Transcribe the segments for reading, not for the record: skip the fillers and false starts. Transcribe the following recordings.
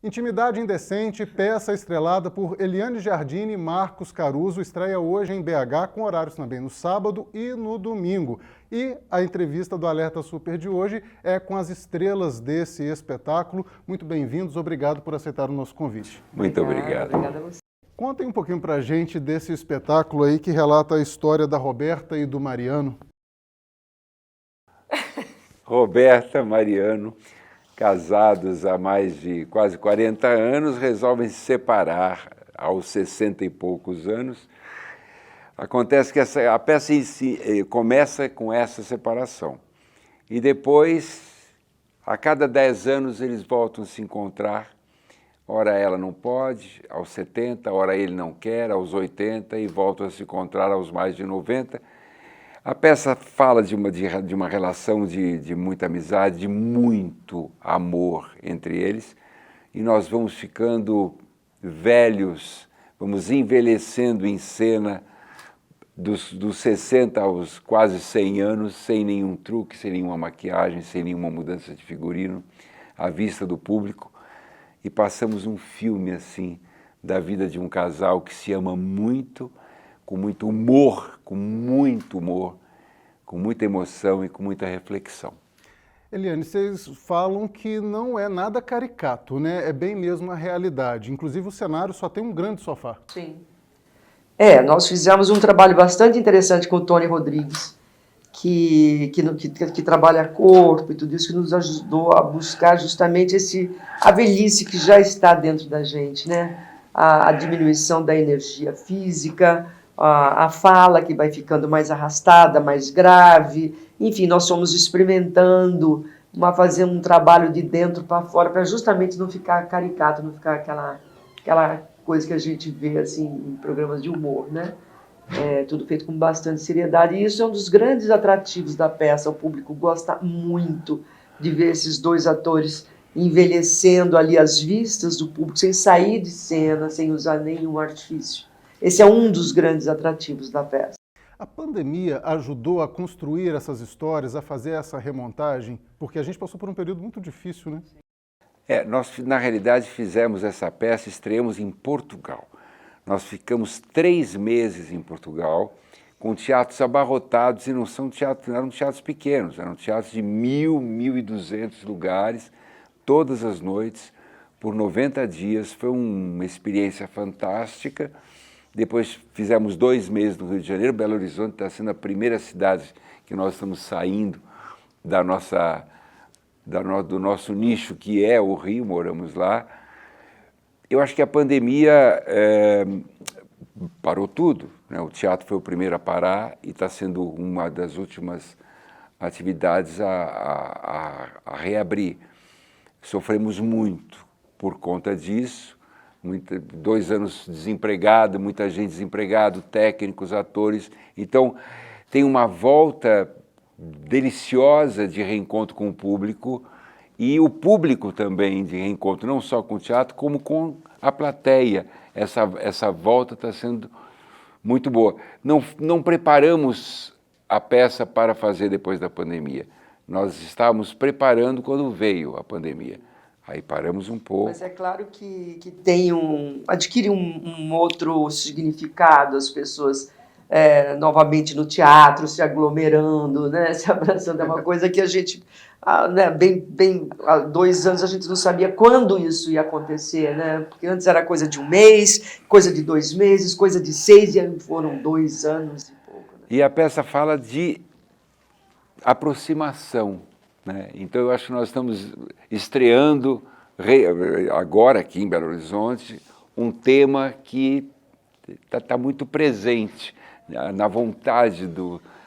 Intimidade Indecente, peça estrelada por Eliane Giardini e Marcos Caruso, estreia hoje em BH, com horários também no sábado e no domingo. E a entrevista do Alerta Super de hoje é com as estrelas desse espetáculo. Muito bem-vindos, obrigado por aceitar o nosso convite. Muito obrigado. Obrigada a você. Contem um pouquinho pra gente desse espetáculo aí que relata a história da Roberta e do Mariano. Roberta, Mariano, casados há mais de quase 40 anos, resolvem se separar aos 60 e poucos anos. Acontece que a peça em si, começa com essa separação. E depois, a cada 10 anos, eles voltam a se encontrar. Ora ela não pode, aos 70, ora ele não quer, aos 80, e voltam a se encontrar aos mais de 90. A peça fala de uma relação de muita amizade, de muito amor entre eles, e nós vamos ficando velhos, vamos envelhecendo em cena dos 60 aos quase 100 anos, sem nenhum truque, sem nenhuma maquiagem, sem nenhuma mudança de figurino, à vista do público, e passamos um filme assim, da vida de um casal que se ama muito, com muito humor, com muita emoção e com muita reflexão. Eliane, vocês falam que não é nada caricato, né? É bem mesmo a realidade. Inclusive o cenário só tem um grande sofá. Sim. Nós fizemos um trabalho bastante interessante com o Tony Rodrigues, que trabalha corpo e tudo isso, que nos ajudou a buscar justamente a velhice que já está dentro da gente, né? A diminuição da energia física, a fala que vai ficando mais arrastada, mais grave. Enfim, nós fomos experimentando, fazendo um trabalho de dentro para fora, para justamente não ficar caricato, não ficar aquela coisa que a gente vê assim, em programas de humor, né? Tudo feito com bastante seriedade. E isso é um dos grandes atrativos da peça. O público gosta muito de ver esses dois atores envelhecendo ali às vistas do público, sem sair de cena, sem usar nenhum artifício. Esse é um dos grandes atrativos da peça. A pandemia ajudou a construir essas histórias, a fazer essa remontagem? Porque a gente passou por um período muito difícil, né? Nós, na realidade, fizemos essa peça, estreamos em Portugal. Nós ficamos 3 meses em Portugal, com teatros abarrotados, e não eram teatros pequenos, eram teatros de 1.200 lugares, todas as noites, por 90 dias. Foi uma experiência fantástica. Depois fizemos 2 meses no Rio de Janeiro. Belo Horizonte está sendo a primeira cidade que nós estamos saindo do nosso nicho, que é o Rio, moramos lá. Eu acho que a pandemia parou tudo, né? O teatro foi o primeiro a parar e está sendo uma das últimas atividades a reabrir. Sofremos muito por conta disso. 2 anos desempregado, muita gente desempregada, técnicos, atores. Então, tem uma volta deliciosa de reencontro com o público, e o público também de reencontro, não só com o teatro, como com a plateia. Essa volta está sendo muito boa. Não preparamos a peça para fazer depois da pandemia. Nós estávamos preparando quando veio a pandemia. Aí paramos um pouco. Mas é claro que adquire um outro significado, as pessoas novamente no teatro, se aglomerando, né, se abraçando. É uma coisa que a gente, né, há 2 anos a gente não sabia quando isso ia acontecer, né? Porque antes era coisa de 1 mês, coisa de 2 meses, coisa de 6, e aí foram 2 anos e pouco. Né? E a peça fala de aproximação. Né? Então, eu acho que nós estamos estreando agora aqui em Belo Horizonte um tema que está muito presente na vontade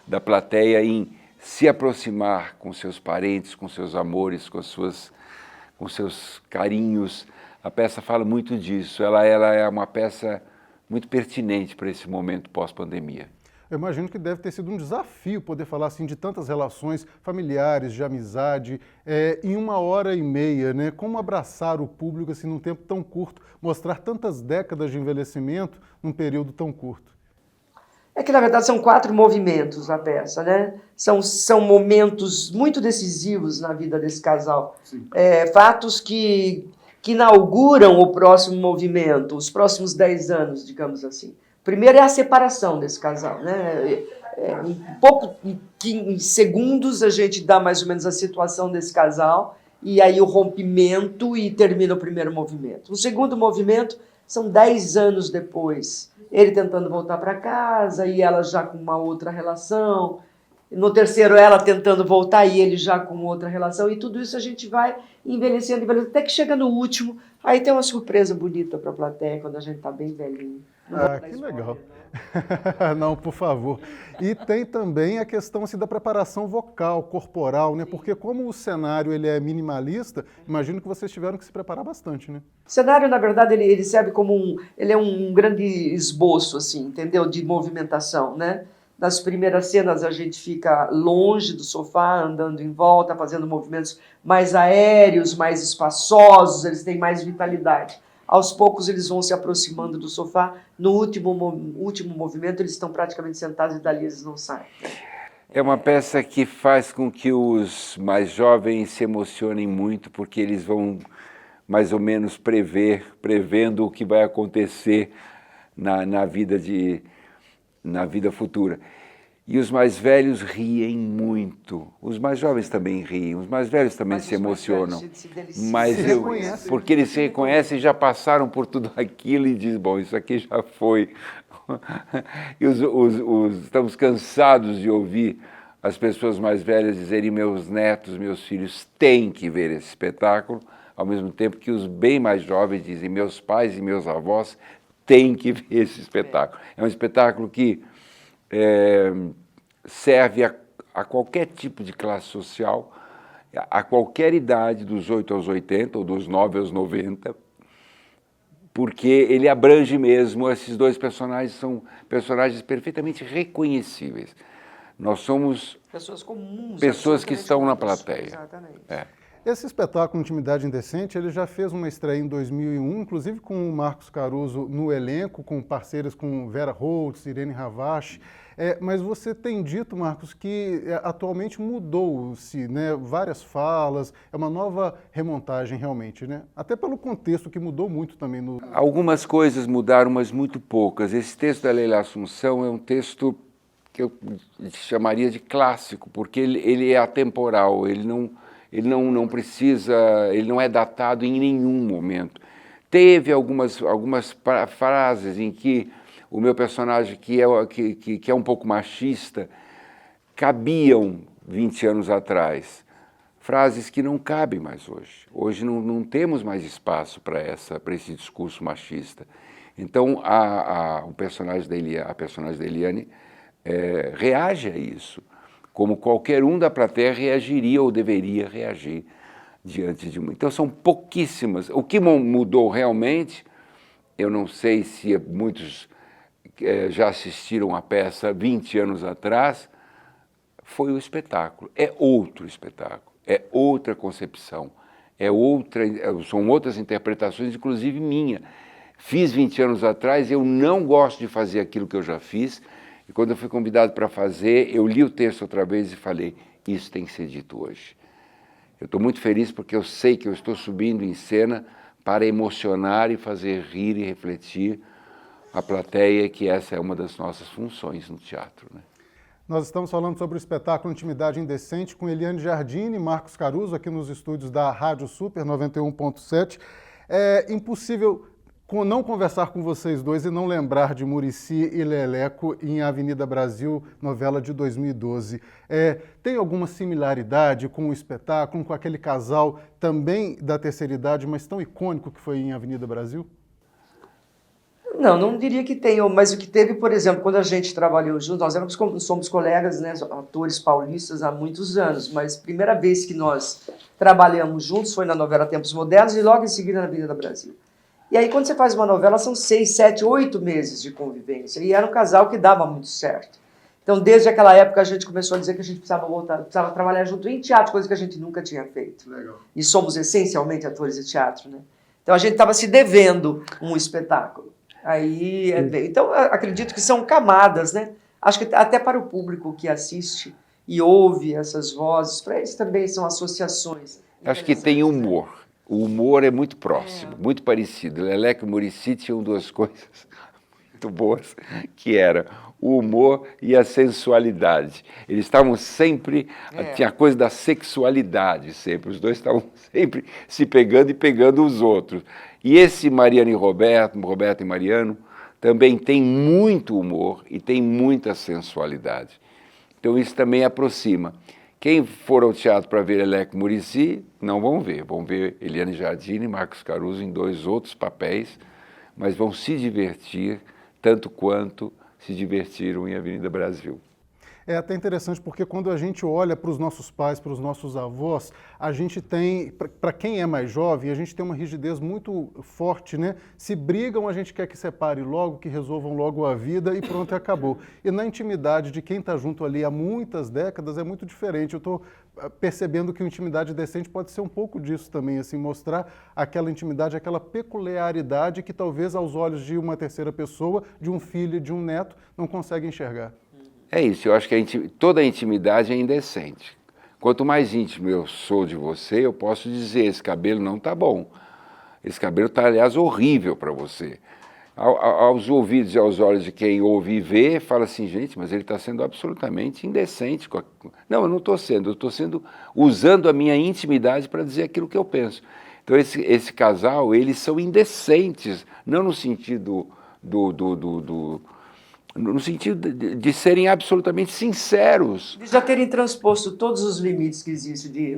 da plateia em se aproximar com seus parentes, com seus amores, com seus carinhos. A peça fala muito disso. Ela é uma peça muito pertinente para esse momento pós-pandemia. Eu imagino que deve ter sido um desafio poder falar assim de tantas relações familiares, de amizade, em 1h30, né? Como abraçar o público assim num tempo tão curto, mostrar tantas décadas de envelhecimento num período tão curto? É que, na verdade, são 4 movimentos na peça, né? São momentos muito decisivos na vida desse casal. Fatos que que inauguram o próximo movimento, os próximos 10 anos, digamos assim. Primeiro é a separação desse casal, né? Em segundos a gente dá mais ou menos a situação desse casal, e aí o rompimento e termina o primeiro movimento. O segundo movimento são 10 anos depois, ele tentando voltar para casa e ela já com uma outra relação. No terceiro, ela tentando voltar e ele já com outra relação. E tudo isso a gente vai envelhecendo, até que chega no último. Aí tem uma surpresa bonita para a plateia, quando a gente está bem velhinho. Que legal. Não, por favor. E tem também a questão assim, da preparação vocal, corporal, né? Porque como o cenário ele é minimalista, imagino que vocês tiveram que se preparar bastante, né? O cenário, na verdade, ele serve como ele é um grande esboço, assim, entendeu? De movimentação, né? Nas primeiras cenas a gente fica longe do sofá, andando em volta, fazendo movimentos mais aéreos, mais espaçosos, eles têm mais vitalidade. Aos poucos eles vão se aproximando do sofá, no último movimento eles estão praticamente sentados e dali eles não saem. É uma peça que faz com que os mais jovens se emocionem muito, porque eles vão mais ou menos prevendo o que vai acontecer na vida futura. E os mais velhos riem muito. Os mais jovens também riem, os mais velhos também se emocionam. Porque eles se reconhecem e já passaram por tudo aquilo e dizem, bom, isso aqui já foi. E estamos cansados de ouvir as pessoas mais velhas dizerem, meus netos, meus filhos têm que ver esse espetáculo, ao mesmo tempo que os bem mais jovens dizem, meus pais e meus avós têm que ver esse espetáculo. É um espetáculo que serve a qualquer tipo de classe social, a qualquer idade, dos 8 aos 80, ou dos 9 aos 90, porque ele abrange mesmo, esses dois personagens são personagens perfeitamente reconhecíveis. Nós somos pessoas comuns, pessoas que estão na plateia. Exatamente. Esse espetáculo Intimidade Indecente, ele já fez uma estreia em 2001, inclusive com o Marcos Caruso no elenco, com parceiras com Vera Holtz, Irene Ravache. Mas você tem dito, Marcos, que atualmente mudou-se, né? Várias falas, é uma nova remontagem realmente, né? Até pelo contexto que mudou muito também. Algumas coisas mudaram, mas muito poucas. Esse texto da Leila Assunção é um texto que eu chamaria de clássico, porque ele é atemporal, ele não precisa, ele não é datado em nenhum momento. Teve algumas frases em que o meu personagem, que é um pouco machista, cabiam 20 anos atrás. Frases que não cabem mais hoje. Hoje não temos mais espaço para esse discurso machista. Então, a personagem da Eliane reage a isso, como qualquer um da plateia reagiria ou deveria reagir diante de muito. Então são pouquíssimas. O que mudou realmente, eu não sei se muitos já assistiram a peça 20 anos atrás, foi o espetáculo. É outro espetáculo, é outra concepção, são outras interpretações, inclusive minha. Fiz 20 anos atrás, eu não gosto de fazer aquilo que eu já fiz, e quando eu fui convidado para fazer, eu li o texto outra vez e falei, isso tem que ser dito hoje. Eu estou muito feliz porque eu sei que eu estou subindo em cena para emocionar e fazer rir e refletir a plateia, que essa é uma das nossas funções no teatro, né? Nós estamos falando sobre o espetáculo Intimidade Indecente com Eliane Giardini e Marcos Caruso, aqui nos estúdios da Rádio Super 91.7. É impossível não conversar com vocês dois e não lembrar de Muricy e Leleco em Avenida Brasil, novela de 2012. Tem alguma similaridade com o espetáculo, com aquele casal também da terceira idade, mas tão icônico que foi em Avenida Brasil? Não diria que tem, mas o que teve, por exemplo, quando a gente trabalhou juntos, nós somos colegas, né, atores paulistas há muitos anos, mas a primeira vez que nós trabalhamos juntos foi na novela Tempos Modernos e logo em seguida na Avenida Brasil. E aí, quando você faz uma novela, são 6, 7, 8 meses de convivência. E era um casal que dava muito certo. Então, desde aquela época, a gente começou a dizer que a gente precisava trabalhar junto em teatro, coisa que a gente nunca tinha feito. Legal. E somos essencialmente atores de teatro, né? Então, a gente estava se devendo um espetáculo. Então, acredito que são camadas, né? Acho que até para o público que assiste e ouve essas vozes, para eles também são associações. Acho que tem humor. O humor é muito próximo, muito parecido. Leleco e Muricy tinham duas coisas muito boas, que era o humor e a sensualidade. Eles estavam sempre, tinha a coisa da sexualidade sempre, os dois estavam sempre se pegando e pegando os outros. E esse Mariano e Roberto, Roberto e Mariano, também tem muito humor e tem muita sensualidade. Então isso também aproxima. Quem for ao teatro para ver Leleco e Muricy, não vão ver Eliane Jardine e Marcos Caruso em dois outros papéis, mas vão se divertir tanto quanto se divertiram em Avenida Brasil. É até interessante porque quando a gente olha para os nossos pais, para os nossos avós, a gente tem, para quem é mais jovem, a gente tem uma rigidez muito forte, né? Se brigam, a gente quer que separe logo, que resolvam logo a vida e pronto, acabou. E na intimidade de quem está junto ali há muitas décadas é muito diferente. Eu estou percebendo que a intimidade decente pode ser um pouco disso também, assim, mostrar aquela intimidade, aquela peculiaridade que talvez aos olhos de uma terceira pessoa, de um filho, de um neto, não consegue enxergar. É isso, eu acho que toda a intimidade é indecente. Quanto mais íntimo eu sou de você, eu posso dizer, esse cabelo não está bom. Esse cabelo está, aliás, horrível para você. Aos ouvidos e aos olhos de quem ouve e vê, fala assim, gente, mas ele está sendo absolutamente indecente. Não, eu não estou sendo, eu estou usando a minha intimidade para dizer aquilo que eu penso. Então, esse casal, eles são indecentes, não no sentido no sentido de serem absolutamente sinceros. De já terem transposto todos os limites que existem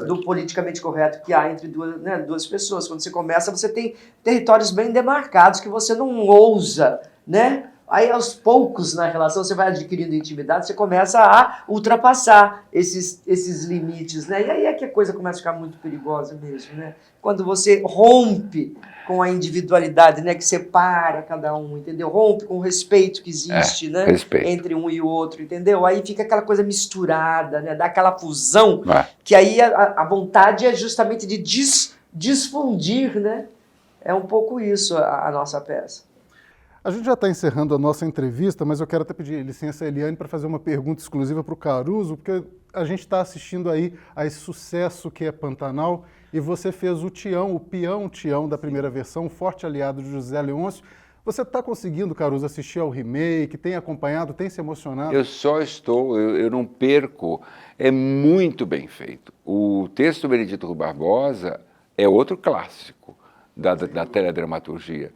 do politicamente correto que há entre duas pessoas. Quando você começa, você tem territórios bem demarcados que você não ousa, né? Aí, aos poucos, na relação, você vai adquirindo intimidade, você começa a ultrapassar esses limites, né? E aí é que a coisa começa a ficar muito perigosa mesmo, né? Quando você rompe com a individualidade, né? Que separa cada um, entendeu? Rompe com o respeito que existe, né? Respeito. Entre um e o outro, entendeu? Aí fica aquela coisa misturada, né? Dá aquela fusão, que aí a vontade é justamente de desfundir, né? É um pouco isso a nossa peça. A gente já está encerrando a nossa entrevista, mas eu quero até pedir licença a Eliane para fazer uma pergunta exclusiva para o Caruso, porque a gente está assistindo aí a esse sucesso que é Pantanal, e você fez o Tião, o peão Tião da primeira versão, um forte aliado de José Leôncio. Você está conseguindo, Caruso, assistir ao remake, tem acompanhado, tem se emocionado? Eu só estou, eu não perco, é muito bem feito. O texto do Benedito Rui Barbosa é outro clássico da teledramaturgia.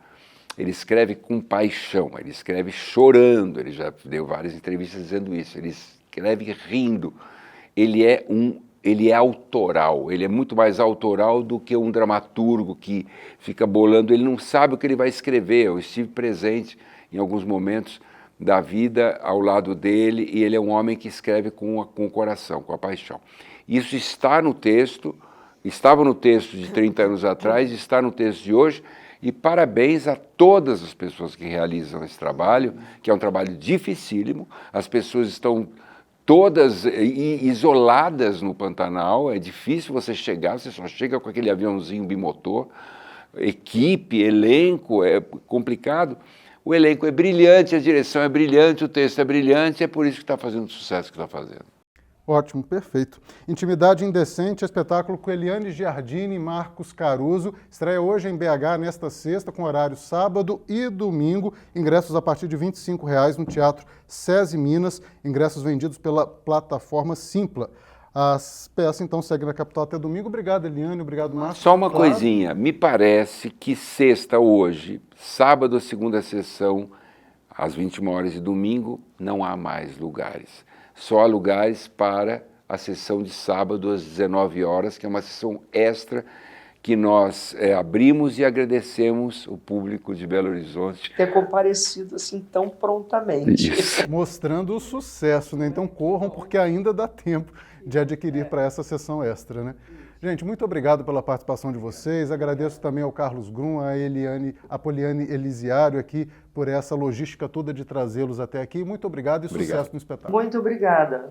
Ele escreve com paixão, ele escreve chorando, ele já deu várias entrevistas dizendo isso, ele escreve rindo. Ele é autoral, ele é muito mais autoral do que um dramaturgo que fica bolando, ele não sabe o que ele vai escrever. Eu estive presente em alguns momentos da vida ao lado dele e ele é um homem que escreve com o coração, com a paixão. Isso está no texto, estava no texto de 30 anos atrás, está no texto de hoje. E parabéns a todas as pessoas que realizam esse trabalho, que é um trabalho dificílimo. As pessoas estão todas isoladas no Pantanal, é difícil você chegar, você só chega com aquele aviãozinho bimotor, equipe, elenco, é complicado. O elenco é brilhante, a direção é brilhante, o texto é brilhante, é por isso que está fazendo o sucesso que está fazendo. Ótimo, perfeito. Intimidade Indecente, espetáculo com Eliane Giardini e Marcos Caruso. Estreia hoje em BH, nesta sexta, com horário sábado e domingo. Ingressos a partir de R$ 25,00 no Teatro SESI Minas. Ingressos vendidos pela plataforma Simpla. As peças, então, seguem na capital até domingo. Obrigado, Eliane. Obrigado, Marcos. Só uma coisinha. Me parece que sexta hoje, sábado, segunda sessão, às 21h e domingo, não há mais lugares. Só há lugares para a sessão de sábado às 19h, que é uma sessão extra que nós abrimos e agradecemos o público de Belo Horizonte. Ter comparecido assim tão prontamente. Isso. Mostrando o sucesso, né? Então corram, porque ainda dá tempo de adquirir para essa sessão extra, né? Gente, muito obrigado pela participação de vocês. Agradeço também ao Carlos Grum, a Poliane Elisiário aqui por essa logística toda de trazê-los até aqui. Muito obrigado e sucesso no espetáculo. Muito obrigada.